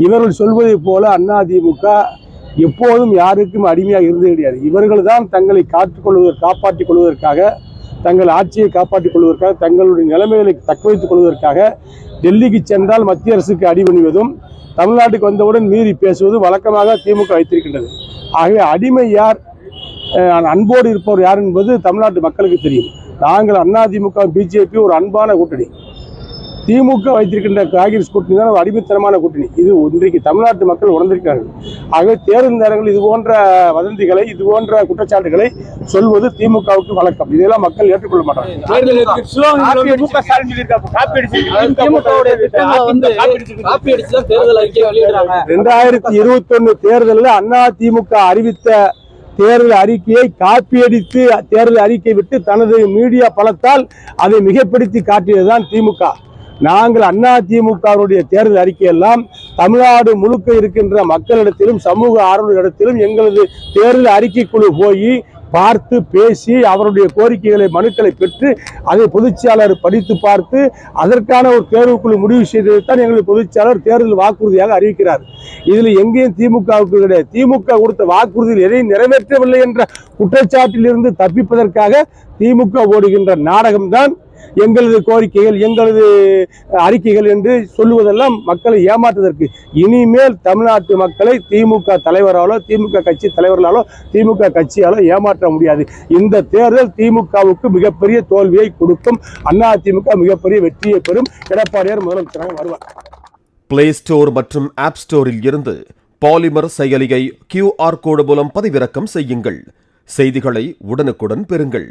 இவர்கள் சொல்வதை போல அதிமுக எப்போதும் யாருக்கும் அடிமையாக இருந்தது கிடையாது. இவர்கள் தான் தங்களை காப்பாற்றிக் கொள்வதற்காக, தங்கள் ஆட்சியை காப்பாற்றிக் கொள்வதற்காக, தங்களுடைய நிலைமைகளை தக்க வைத்துக் கொள்வதற்காக டெல்லிக்கு சென்றால் மத்திய அரசுக்கு அடிபணிவதும், தமிழ்நாட்டுக்கு வந்தவுடன் மீறி பேசுவதும் வழக்கமாக திமுக வைத்திருக்கின்றது. ஆகவே அடிமை யார், அன்போடு இருப்பவர் யார் என்பது தமிழ்நாட்டு மக்களுக்கு தெரியும். நாங்கள் அதிமுக பிஜேபி ஒரு அன்பான கூட்டணி. திமுக வைத்திருக்கின்ற காங்கிரஸ் கூட்டணி தான் ஒரு அடிமைத்தனமான கூட்டணி. இது இன்றைக்கு தமிழ்நாட்டு மக்கள் உணர்ந்திருக்கிறார்கள். ஆகவே தேர்தல் நேரங்கள் இது போன்ற வதந்திகளை, இது போன்ற குற்றச்சாட்டுகளை சொல்வது திமுகவுக்கு வழக்கம். இதெல்லாம் மக்கள் ஏற்றுக்கொள்ள மாட்டாங்க. 2021 தேர்தலில் அதிமுக அறிவித்த தேர்தல் அறிக்கையை காப்பியடித்து தேர்தல் அறிக்கை விட்டு தனது மீடியா பலத்தால் அதை மிகைப்படுத்தி காட்டியதுதான் திமுக. நாங்கள் அதிமுகவுடைய தேர்தல் அறிக்கையெல்லாம் தமிழ்நாடு முழுக்க இருக்கின்ற மக்களிடத்திலும் சமூக ஆர்வலர்களிடத்திலும் எங்களது தேர்தல் அறிக்கைக்குழு போய் பார்த்து பேசி அவருடைய கோரிக்கைகளை, மனுக்களை பெற்று அதை பொதுச்செயலாளர் படித்து பார்த்து அதற்கான ஒரு தேர்வுக்குழு முடிவு செய்ததைத்தான் எங்களது பொதுச்செயலாளர் தேர்தல் வாக்குறுதியாக அறிவிக்கிறார். இதில் எங்கேயும் திமுகவுக்கு கிடையாது. திமுக கொடுத்த வாக்குறுதியில் எதையும் நிறைவேற்றவில்லை என்ற குற்றச்சாட்டில் இருந்து தப்பிப்பதற்காக திமுக ஓடுகின்ற நாடகம்தான் எங்களது கோரிக்கைகள், எங்களது அறிக்கைகள் என்று சொல்லுவதெல்லாம் மக்களை ஏமாற்றுவதற்கு. இனிமேல் தமிழ்நாட்டு மக்களை திமுக தலைவராலோ, திமுக கட்சி தலைவர்களாலோ, திமுக கட்சியாலோ ஏமாற்ற முடியாது. இந்த தேர்தல் திமுகவுக்கு மிகப்பெரிய தோல்வியை கொடுக்கும். அதிமுக மிகப்பெரிய வெற்றியை பெறும். எடப்பாடியார் முதலமைச்சராக வருவார். பிளே ஸ்டோர் மற்றும் ஆப் ஸ்டோரில் இருந்து பாலிமர் செயலியை QR கோடு மூலம் பதிவிறக்கம் செய்யுங்கள். செய்திகளை உடனுக்குடன் பெறுங்கள்.